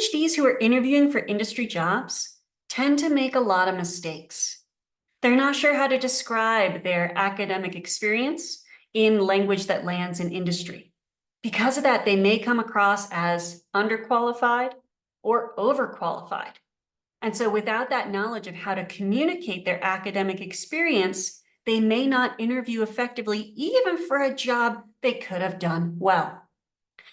PhDs who are interviewing for industry jobs tend to make a lot of mistakes. They're not sure how to describe their academic experience in language that lands in industry. Because of that, they may come across as underqualified or overqualified. And so without that knowledge of how to communicate their academic experience, they may not interview effectively, even for a job they could have done well.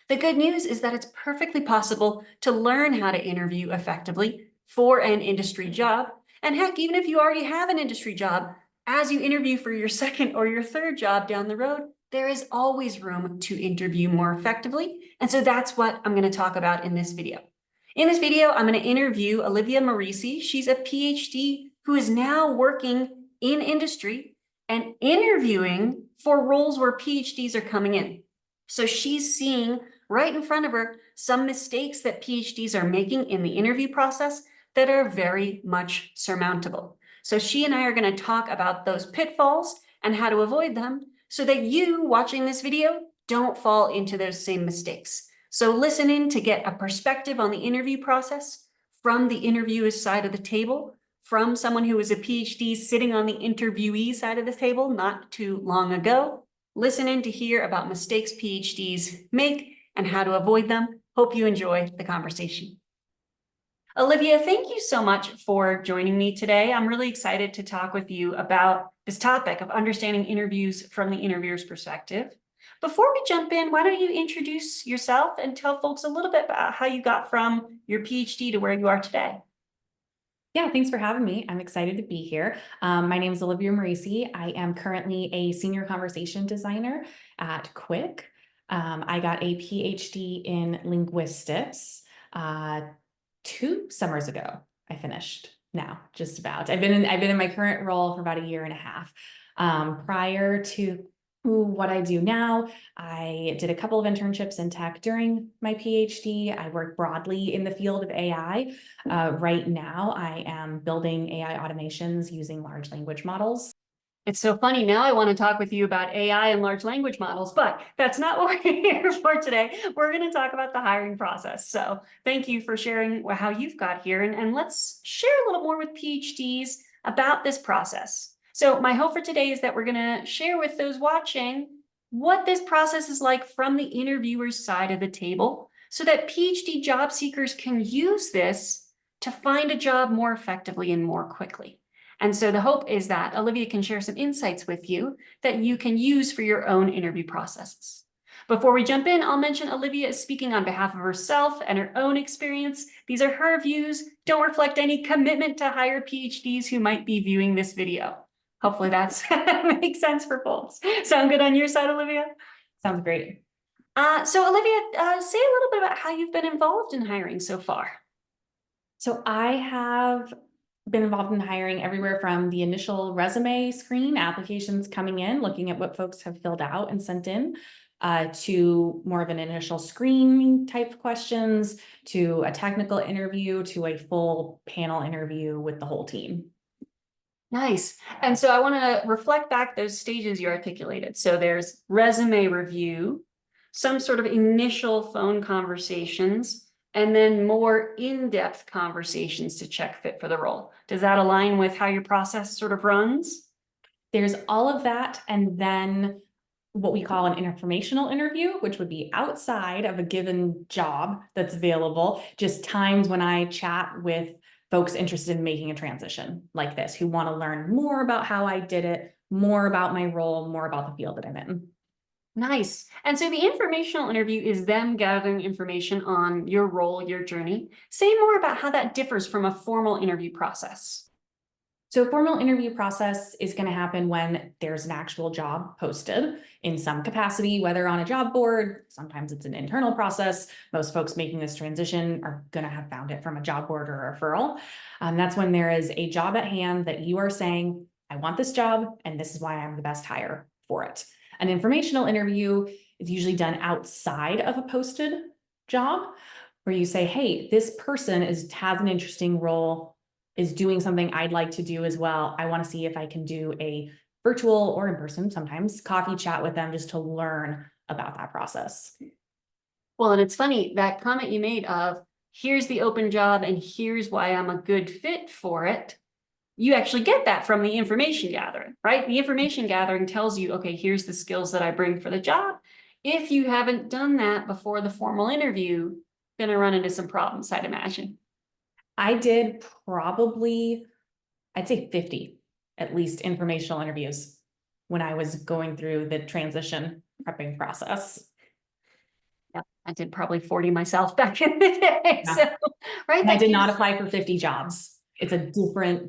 The good news is that it's perfectly possible to learn how to interview effectively for an industry job. And heck, even if you already have an industry job, as you interview for your second or your third job down the road, there is always room to interview more effectively. And so that's what I'm going to talk about in this video. In this video, I'm going to interview Olivia Marisi. She's a PhD who is now working in industry and interviewing for roles where PhDs are coming in. So she's seeing right in front of her some mistakes that PhDs are making in the interview process that are very much surmountable. So she and I are going to talk about those pitfalls and how to avoid them so that you watching this video don't fall into those same mistakes. So listen in to get a perspective on the interview process from the interviewer's side of the table, from someone who was a PhD sitting on the interviewee side of the table not too long ago. Listen in to hear about mistakes PhDs make and how to avoid them. Hope you enjoy the conversation. Olivia, thank you so much for joining me today. I'm really excited to talk with you about this topic of understanding interviews from the interviewer's perspective. Before we jump in, why don't you introduce yourself and tell folks a little bit about how you got from your PhD to where you are today? Yeah, thanks for having me. I'm excited to be here. My name is Olivia Marisi. I am currently a senior conversation designer at Quick. I got a PhD in linguistics 2 summers ago. I finished now, just about. I've been in my current role for about 1.5 years. Prior to what I do now, I did a couple of internships in tech during my PhD. I work broadly in the field of AI. Right now, I am building AI automations using large language models. It's so funny. Now I want to talk with you about AI and large language models, but that's not what we're here for today. We're going to talk about the hiring process. So thank you for sharing how you've got here. And let's share a little more with PhDs about this process. So my hope for today is that we're going to share with those watching what this process is like from the interviewer's side of the table so that PhD job seekers can use this to find a job more effectively and more quickly. And so the hope is that Olivia can share some insights with you that you can use for your own interview processes. Before we jump in, I'll mention Olivia is speaking on behalf of herself and her own experience. These are her views, don't reflect any commitment to hire PhDs who might be viewing this video. Hopefully that makes sense for folks. Sound good on your side, Olivia? Sounds great. So Olivia, say a little bit about how you've been involved in hiring so far. So I have been involved in hiring everywhere from the initial resume screen, applications coming in, looking at what folks have filled out and sent in, to more of an initial screening type questions, to a technical interview, to a full panel interview with the whole team. Nice. And so I want to reflect back those stages you articulated. So there's resume review, some sort of initial phone conversations, and then more in-depth conversations to check fit for the role. Does that align with how your process sort of runs? There's all of that, and then what we call an informational interview, which would be outside of a given job that's available, just times when I chat with folks interested in making a transition like this, who want to learn more about how I did it, more about my role, more about the field that I'm in. Nice. And so the informational interview is them gathering information on your role, your journey. Say more about how that differs from a formal interview process. So a formal interview process is going to happen when there's an actual job posted in some capacity, whether on a job board, sometimes it's an internal process. Most folks making this transition are going to have found it from a job board or a referral. That's when there is a job at hand that you are saying, I want this job, and this is why I'm the best hire for it. An informational interview is usually done outside of a posted job, where you say, hey, this person has an interesting role, is doing something I'd like to do as well. I want to see if I can do a virtual or in person, sometimes coffee chat with them just to learn about that process. Well, and it's funny, that comment you made of here's the open job and here's why I'm a good fit for it, you actually get that from the information gathering, right? The information gathering tells you, okay, here's the skills that I bring for the job. If you haven't done that before the formal interview, gonna run into some problems, I'd imagine. I did probably, I'd say 50, at least, informational interviews when I was going through the transition prepping process. Yeah, I did probably 40 myself back in the day. Yeah. So, right. And I That did gives, not apply for 50 jobs. It's a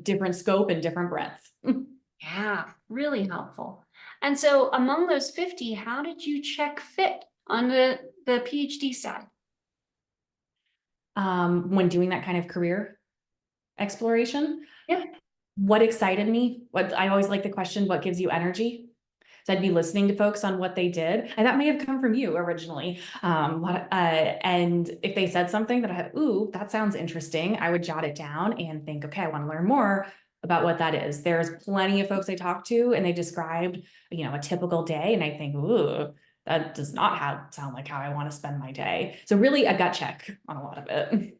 different scope and different breadth. yeah, really helpful. And so among those 50, how did you check fit on the PhD side? When doing that kind of career exploration, Yeah. what excited me? What I always like the question, what gives you energy? So I'd be listening to folks on what they did, and that may have come from you originally. And if they said something that I had, ooh, that sounds interesting, I would jot it down and think, okay, I want to learn more about what that is. There's plenty of folks I talked to, and they described, a typical day, and I think, ooh, that does not sound like how I want to spend my day. So really, a gut check on a lot of it.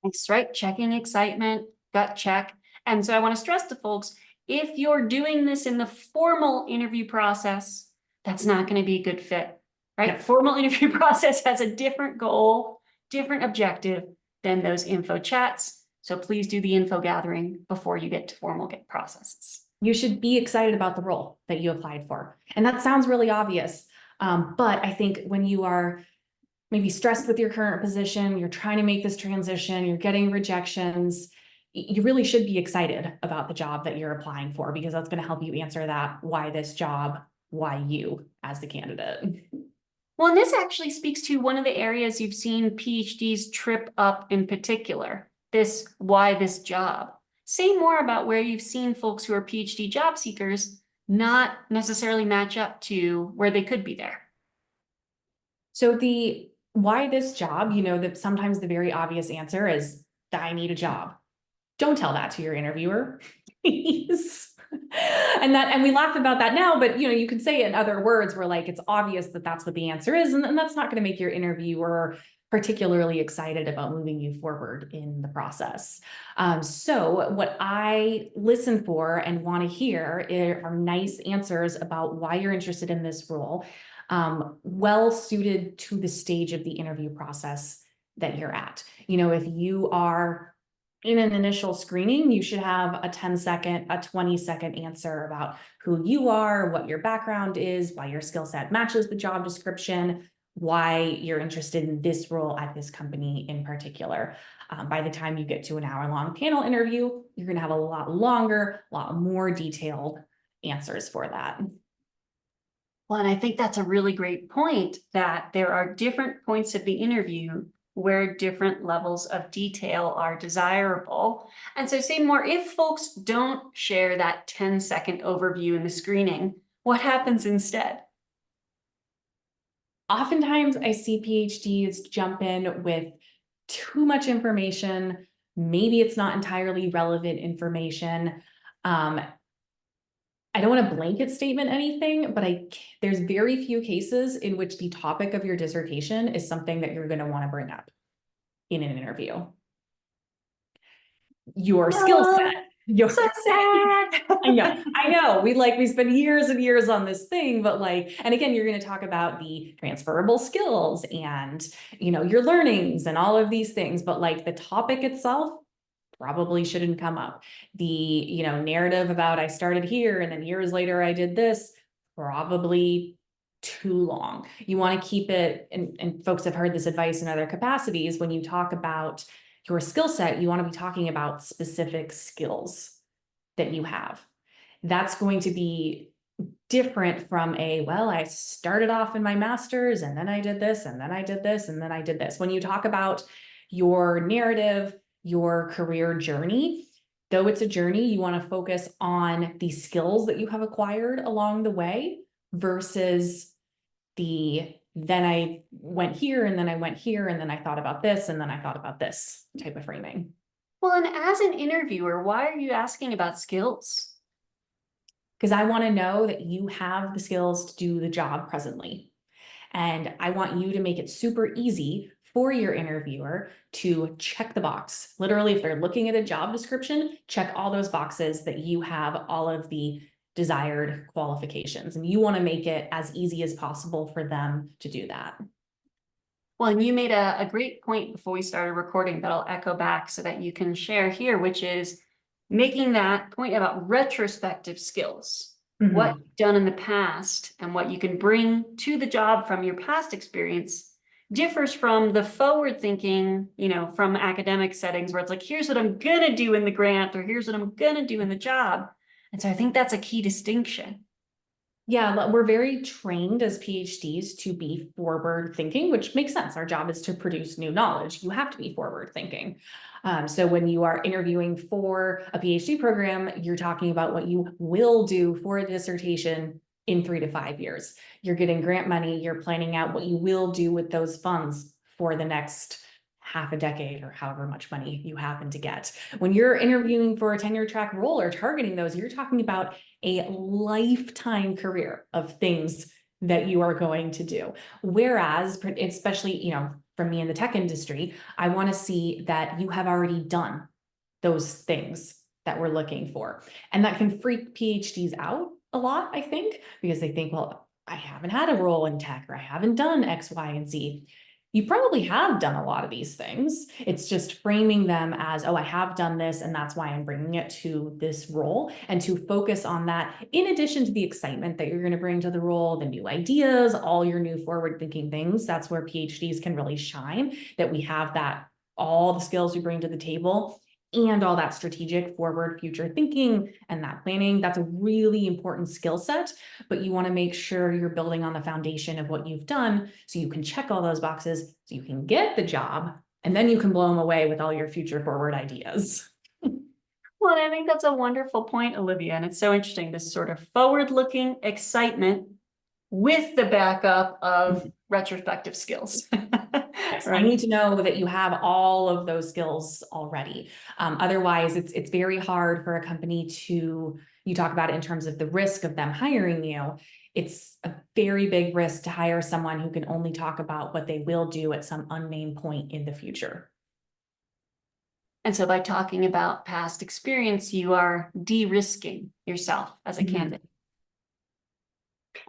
Thanks, right? Checking excitement, gut check. And so I want to stress to folks, if you're doing this in the formal interview process, that's not going to be a good fit, right? Yep. Formal interview process has a different goal, different objective than those info chats. So please do the info gathering before you get to formal processes. You should be excited about the role that you applied for. And that sounds really obvious. But I think when you are maybe stressed with your current position, you're trying to make this transition, you're getting rejections, you really should be excited about the job that you're applying for, because that's going to help you answer that, why this job, why you as the candidate. Well, and this actually speaks to one of the areas you've seen PhDs trip up in particular, this why this job. Say more about where you've seen folks who are PhD job seekers not necessarily match up to where they could be there. So the why this job, that sometimes the very obvious answer is that I need a job. Don't tell that to your interviewer, please. And we laugh about that now, but you can say it in other words where like it's obvious that that's what the answer is, and that's not going to make your interviewer particularly excited about moving you forward in the process. So what I listen for and want to hear are nice answers about why you're interested in this role, well suited to the stage of the interview process that you're at. If you are in an initial screening, you should have a 10-second, a 20-second answer about who you are, what your background is, why your skill set matches the job description, why you're interested in this role at this company in particular. By the time you get to an hour-long panel interview, you're going to have a lot longer, a lot more detailed answers for that. Well, and I think that's a really great point, that there are different points of the interview where different levels of detail are desirable. And so say more, if folks don't share that 10-second overview in the screening, what happens instead? Oftentimes I see PhDs jump in with too much information. Maybe it's not entirely relevant information. I don't want to blanket statement anything, but there's very few cases in which the topic of your dissertation is something that you're going to want to bring up in an interview. Your skill set. So sad. I know. We spend years and years on this thing, but and again, you're going to talk about the transferable skills and, your learnings and all of these things, but the topic itself probably shouldn't come up. The, narrative about I started here and then years later I did this, probably too long. You want to keep it, and folks have heard this advice in other capacities, when you talk about your skill set, you want to be talking about specific skills that you have. That's going to be different from I started off in my master's and then I did this and then I did this and then I did this. When you talk about your narrative, your career journey, though it's a journey, you want to focus on the skills that you have acquired along the way versus then I went here and then I went here and then I thought about this and then I thought about this type of framing. Well, and as an interviewer, why are you asking about skills? Because I want to know that you have the skills to do the job presently. And I want you to make it super easy for your interviewer to check the box. Literally, if they're looking at a job description, check all those boxes that you have all of the desired qualifications. And you want to make it as easy as possible for them to do that. Well, and you made a great point before we started recording that I'll echo back so that you can share here, which is making that point about retrospective skills. What you've done in the past and what you can bring to the job from your past experience differs from the forward thinking, from academic settings where it's like, here's what I'm gonna do in the grant, or here's what I'm gonna do in the job. And so I think that's a key distinction. Yeah, we're very trained as PhDs to be forward thinking, which makes sense. Our job is to produce new knowledge. You have to be forward thinking. So when you are interviewing for a PhD program, you're talking about what you will do for a dissertation in 3 to 5 years. You're getting grant money, you're planning out what you will do with those funds for the next half a decade or however much money you happen to get. When you're interviewing for a tenure track role or targeting those, you're talking about a lifetime career of things that you are going to do. Whereas, especially, from me in the tech industry, I want to see that you have already done those things that we're looking for. And that can freak PhDs out a lot, I think, because they think, well, I haven't had a role in tech, or I haven't done X, Y, and Z. You probably have done a lot of these things. It's just framing them as, oh, I have done this, and that's why I'm bringing it to this role, and to focus on that in addition to the excitement that you're going to bring to the role, the new ideas, all your new forward-thinking things. That's where PhDs can really shine, that we have that, all the skills we bring to the table and all that strategic forward future thinking and that planning. That's a really important skill set, but you want to make sure you're building on the foundation of what you've done so you can check all those boxes so you can get the job, and then you can blow them away with all your future forward ideas. Well, and I think that's a wonderful point, Olivia. And it's so interesting, this sort of forward-looking excitement with the backup of retrospective skills. Yes, Right. I need to know that you have all of those skills already. Otherwise, it's very hard for a company to, you talk about it in terms of the risk of them hiring you. It's a very big risk to hire someone who can only talk about what they will do at some unnamed point in the future. And so by talking about past experience, you are de-risking yourself as a candidate.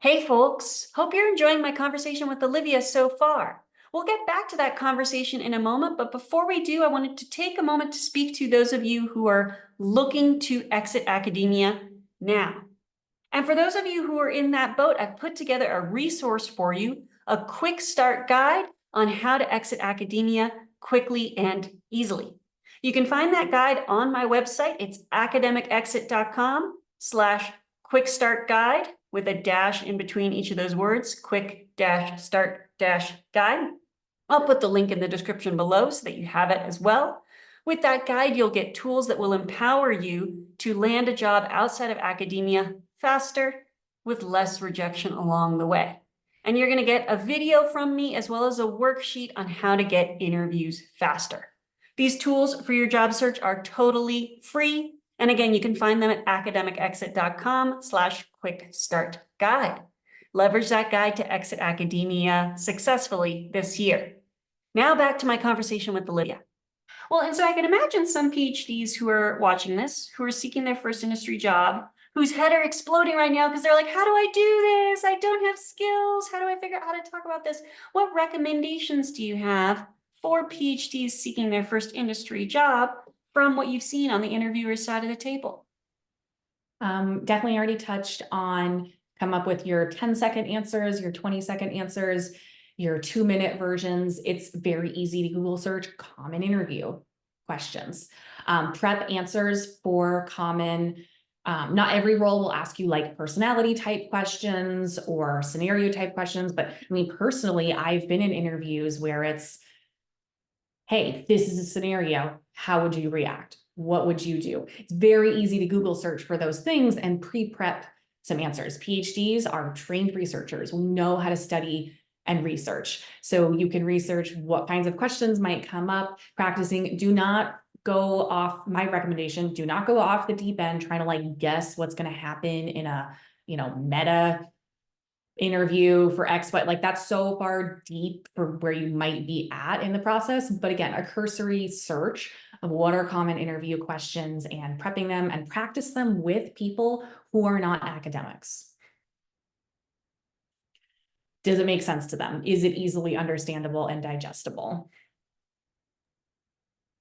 Hey folks, hope you're enjoying my conversation with Olivia so far. We'll get back to that conversation in a moment, but before we do, I wanted to take a moment to speak to those of you who are looking to exit academia now. And for those of you who are in that boat, I've put together a resource for you, a quick start guide on how to exit academia quickly and easily. You can find that guide on my website. It's academicexit.com/quick start guide with a dash in between each of those words, quick-start-guide. I'll put the link in the description below so that you have it as well. With that guide, you'll get tools that will empower you to land a job outside of academia faster with less rejection along the way. And you're going to get a video from me as well as a worksheet on how to get interviews faster. These tools for your job search are totally free. And again, you can find them at academicexit.com/quick-start-guide. Leverage that guide to exit academia successfully this year. Now back to my conversation with Olivia. Well, and so I can imagine some PhDs who are watching this, who are seeking their first industry job, whose head are exploding right now because they're like, how do I do this? I don't have skills. How do I figure out how to talk about this? What recommendations do you have for PhDs seeking their first industry job from what you've seen on the interviewer's side of the table? Definitely already touched on come up with your 10-second answers, your 20-second answers, your 2-minute versions. It's very easy to Google search common interview questions. Prep answers for common, not every role will ask you like personality type questions or scenario type questions, but I mean, personally, I've been in interviews where it's, hey, this is a scenario. How would you react? What would you do? It's very easy to Google search for those things and pre-prep some answers. PhDs are trained researchers. We know how to study and research. So you can research what kinds of questions might come up, practicing. Do not go off, my recommendation, do not go off the deep end trying to like guess what's going to happen in a, meta interview for X, but like that's so far deep for where you might be at in the process. But again, a cursory search of what are common interview questions and prepping them and practice them with people who are not academics. Does it make sense to them? Is it easily understandable and digestible?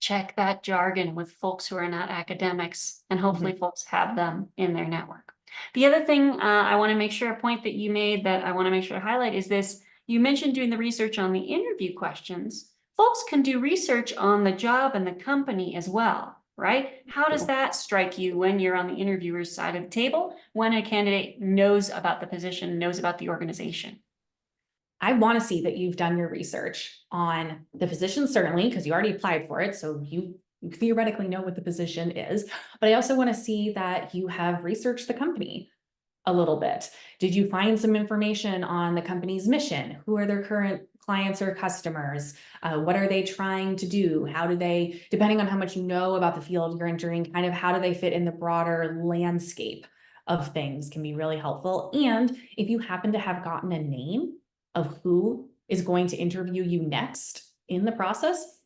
Check that jargon with folks who are not academics, and hopefully folks have them in their network. The other thing I want to make sure, a point that you made that I want to make sure to highlight is this. You mentioned doing the research on the interview questions. Folks can do research on the job and the company as well, right? How does that strike you when you're on the interviewer's side of the table, when a candidate knows about the position, knows about the organization? I want to see that you've done your research on the position, certainly, because you already applied for it. So you theoretically know what the position is. But I also want to see that you have researched the company a little bit. Did you find some information on the company's mission? Who are their current clients or customers? What are they trying to do? How do they, depending on how much you know about the field you're entering, kind of how do they fit in the broader landscape of things can be really helpful. And if you happen to have gotten a name of who is going to interview you next in the process,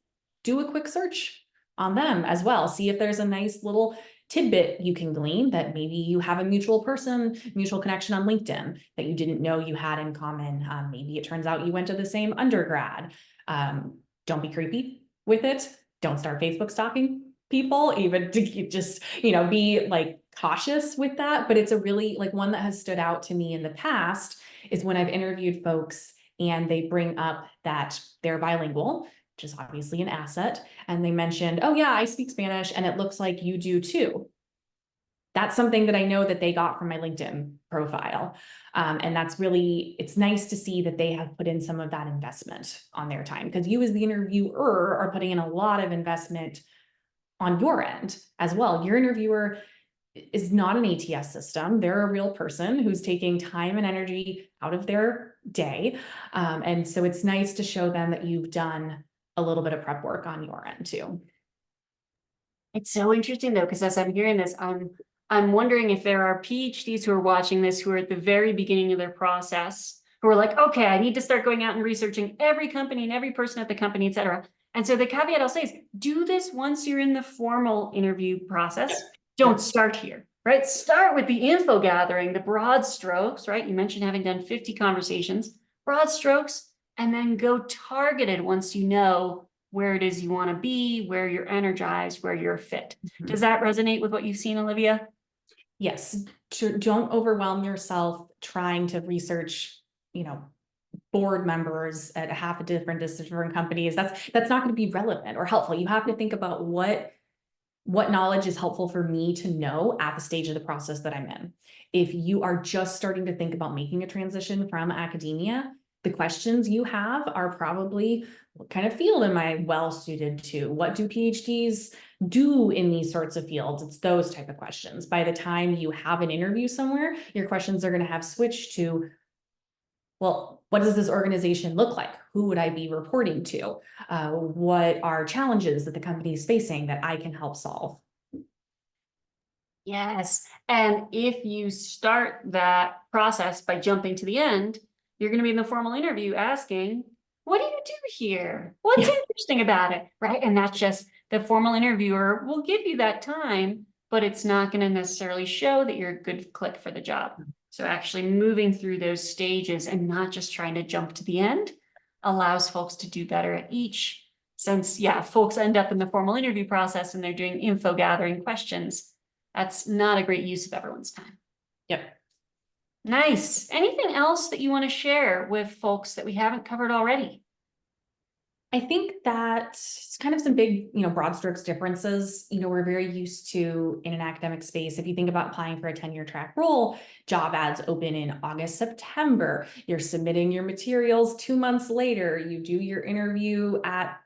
do a quick search on them as well. See if there's a nice little tidbit you can glean that maybe you have a mutual connection on LinkedIn that you didn't know you had in common. Maybe it turns out you went to the same undergrad. Don't be creepy with it. Don't start Facebook stalking people, even to just, be like cautious with that. But it's a really like one that has stood out to me in the past is when I've interviewed folks and they bring up that they're bilingual, which is obviously an asset. And they mentioned, oh yeah, I speak Spanish and it looks like you do too. That's something that I know that they got from my LinkedIn profile. And that's really, it's nice to see that they have put in some of that investment on their time, because you as the interviewer are putting in a lot of investment on your end as well. Your interviewer is not an ATS system. They're a real person who's taking time and energy out of their day. And so it's nice to show them that you've done a little bit of prep work on your end too. It's so interesting though, because as I'm hearing this, I'm wondering if there are PhDs who are watching this who are at the very beginning of their process, who are like, okay, I need to start going out and researching every company and every person at the company, et cetera. And so the caveat I'll say is do this once you're in the formal interview process. Don't start here, right? Start with the info gathering, the broad strokes, right? You mentioned having done 50 conversations, broad strokes, and then go targeted once you know where it is you want to be, where you're energized, where you're fit. Does that resonate with what you've seen, Olivia? Yes, don't overwhelm yourself trying to research, board members at half a different companies. That's not going to be relevant or helpful. You have to think about what knowledge is helpful for me to know at the stage of the process that I'm in. If you are just starting to think about making a transition from academia, the questions you have are probably, what kind of field am I well suited to? What do PhDs do in these sorts of fields? It's those type of questions. By the time you have an interview somewhere, your questions are going to have switched to, well, what does this organization look like? Who would I be reporting to? What are challenges that the company is facing that I can help solve? Yes. And if you start that process by jumping to the end, you're going to be in the formal interview asking, what do you do here? What's interesting about it? Right. And that's just the formal interviewer will give you that time, but it's not going to necessarily show that you're a good click for the job. So actually moving through those stages and not just trying to jump to the end allows folks to do better at each. Since, yeah, folks end up in the formal interview process and they're doing info gathering questions. That's not a great use of everyone's time. Yep. Nice. Anything else that you want to share with folks that we haven't covered already? I think that it's kind of some big, broad strokes differences. We're very used to in an academic space. If you think about applying for a tenure track role, job ads open in August, September. You're submitting your materials 2 months later. You do your interview at,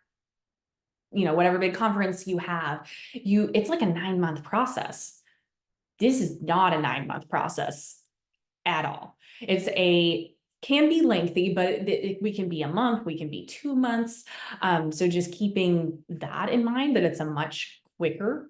whatever big conference you have. It's like a 9-month process. This is not a 9-month process at all. Can be lengthy, but we can be a month, we can be 2 months. So just keeping that in mind, that it's a much quicker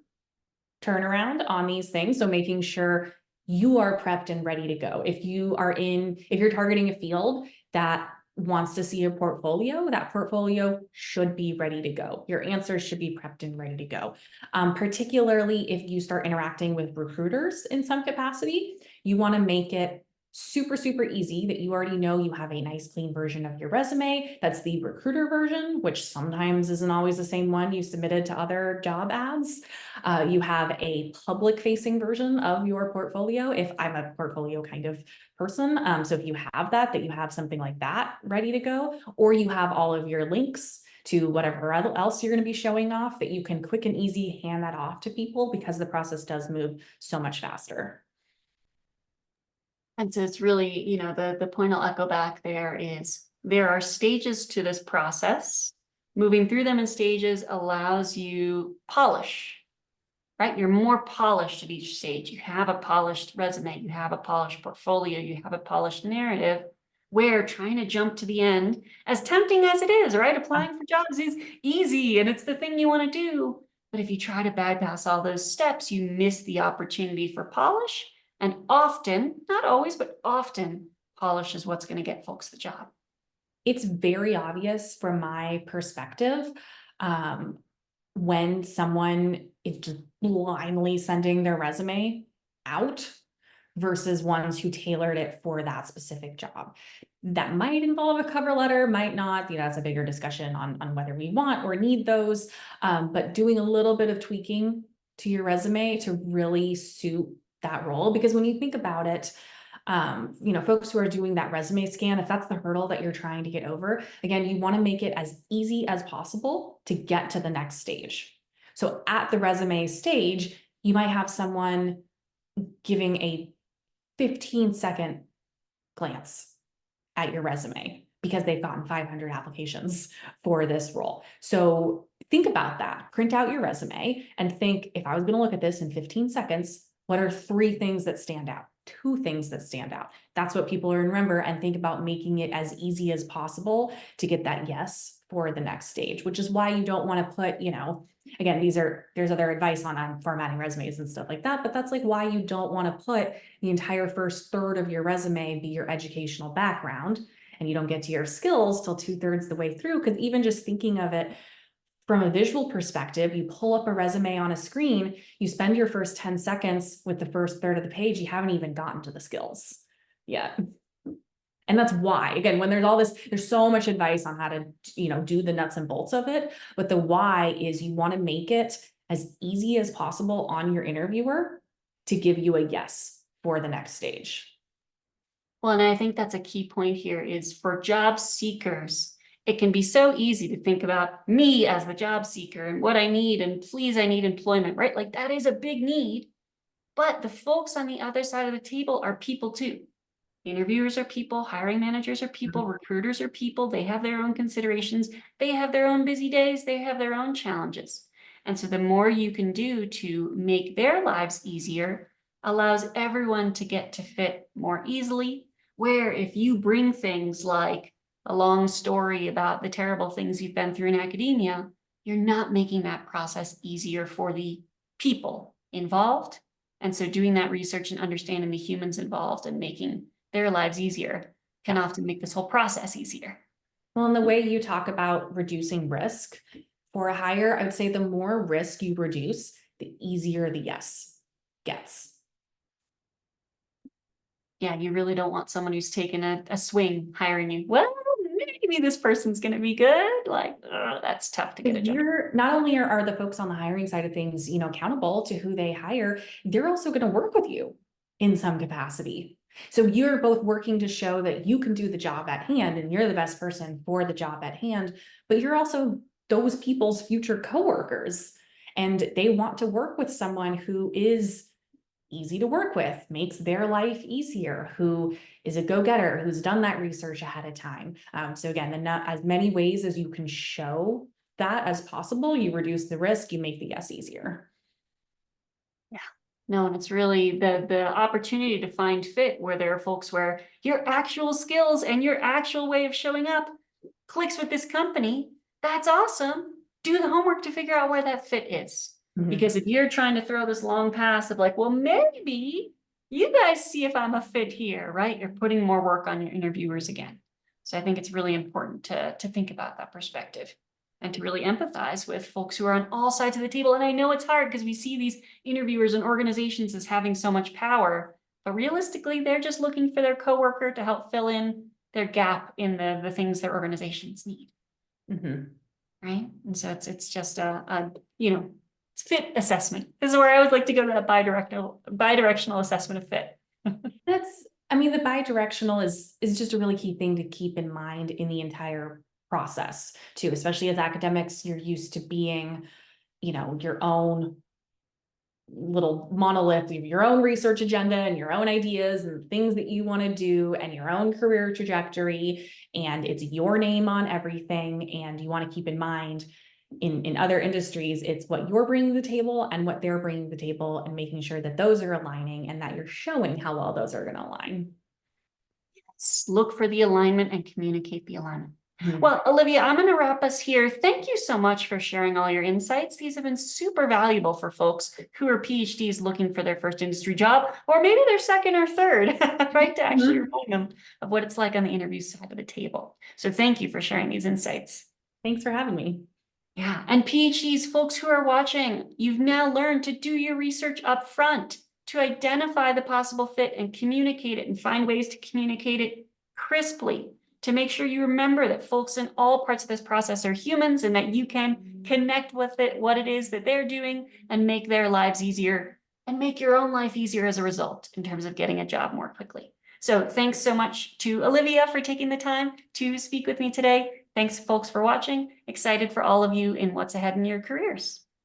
turnaround on these things. So making sure you are prepped and ready to go. If you're targeting a field that wants to see a portfolio, that portfolio should be ready to go. Your answers should be prepped and ready to go. Particularly if you start interacting with recruiters in some capacity, you want to make it super, super easy that you already know you have a nice clean version of your resume. That's the recruiter version, which sometimes isn't always the same one you submitted to other job ads. You have a public facing version of your portfolio. If I'm a portfolio kind of person, so if you have that you have something like that ready to go, or you have all of your links to whatever else you're going to be showing off, that you can quick and easy hand that off to people, because the process does move so much faster. And so it's really, the point I'll echo back there is there are stages to this process. Moving through them in stages allows you polish, right? You're more polished at each stage. You have a polished resume, you have a polished portfolio, you have a polished narrative, where trying to jump to the end, as tempting as it is, right? Applying for jobs is easy and it's the thing you want to do. But if you try to bypass all those steps, you miss the opportunity for polish. And often, not always, but often, polish is what's going to get folks the job. It's very obvious from my perspective, when someone is just blindly sending their resume out versus ones who tailored it for that specific job. That might involve a cover letter, might not, that's a bigger discussion on whether we want or need those. But doing a little bit of tweaking to your resume to really suit that role. Because when you think about it, folks who are doing that resume scan, if that's the hurdle that you're trying to get over, again, you want to make it as easy as possible to get to the next stage. So at the resume stage, you might have someone giving a 15-second glance at your resume because they've gotten 500 applications for this role. So think about that. Print out your resume and think, if I was going to look at this in 15 seconds, what are 3 things that stand out? 2 things that stand out. That's what people are going to remember, and think about making it as easy as possible to get that yes for the next stage, which is why you don't want to put, again, there's other advice on formatting resumes and stuff like that, but that's like why you don't want to put the entire first third of your resume be your educational background, and you don't get to your skills till 2/3 the way through. Because even just thinking of it from a visual perspective, you pull up a resume on a screen, you spend your first 10 seconds with the first third of the page, you haven't even gotten to the skills yet. And that's why, again, when there's all this, there's so much advice on how to, do the nuts and bolts of it. But the why is you want to make it as easy as possible on your interviewer to give you a yes for the next stage. Well, and I think that's a key point here is for job seekers, it can be so easy to think about me as the job seeker and what I need, and please, I need employment, right? Like that is a big need. But the folks on the other side of the table are people too. Interviewers are people, hiring managers are people, recruiters are people. They have their own considerations. They have their own busy days. They have their own challenges. And so the more you can do to make their lives easier allows everyone to get to fit more easily. Where if you bring things like a long story about the terrible things you've been through in academia, you're not making that process easier for the people involved. And so doing that research and understanding the humans involved and making their lives easier can often make this whole process easier. Well, in the way you talk about reducing risk for a hire, I would say the more risk you reduce, the easier the yes gets. Yeah, you really don't want someone who's taken a swing hiring you. Well, maybe this person's going to be good. Like, that's tough to get a job. Not only are the folks on the hiring side of things, accountable to who they hire, they're also going to work with you in some capacity. So you're both working to show that you can do the job at hand and you're the best person for the job at hand, but you're also those people's future coworkers, and they want to work with someone who is easy to work with, makes their life easier, who is a go-getter, who's done that research ahead of time. So again, as many ways as you can show that as possible, you reduce the risk, you make the yes easier. Yeah. No, and it's really the opportunity to find fit where there are folks where your actual skills and your actual way of showing up clicks with this company. That's awesome. Do the homework to figure out where that fit is. Because if you're trying to throw this long pass of like, well, maybe you guys see if I'm a fit here, right? You're putting more work on your interviewers again. So I think it's really important to think about that perspective and to really empathize with folks who are on all sides of the table. And I know it's hard because we see these interviewers and organizations as having so much power, but realistically, they're just looking for their coworker to help fill in their gap in the things their organizations need. Right? And so it's just a fit assessment. This is where I always like to go to that bidirectional assessment of fit. I mean, the bidirectional is just a really key thing to keep in mind in the entire process too, especially as academics, you're used to being, your own little monolith of your own research agenda and your own ideas and things that you want to do and your own career trajectory. And it's your name on everything. And you want to keep in mind in other industries, it's what you're bringing to the table and what they're bringing to the table and making sure that those are aligning and that you're showing how well those are going to align. Yes, look for the alignment and communicate the alignment. Well, Olivia, I'm going to wrap us here. Thank you so much for sharing all your insights. These have been super valuable for folks who are PhDs looking for their first industry job, or maybe their second or third, right? To actually remind them of what it's like on the interview side of the table. So thank you for sharing these insights. Thanks for having me. Yeah, and PhDs, folks who are watching, you've now learned to do your research up front, to identify the possible fit and communicate it and find ways to communicate it crisply, to make sure you remember that folks in all parts of this process are humans and that you can connect with it, what it is that they're doing, and make their lives easier and make your own life easier as a result in terms of getting a job more quickly. So thanks so much to Olivia for taking the time to speak with me today. Thanks, folks, for watching. Excited for all of you in what's ahead in your careers.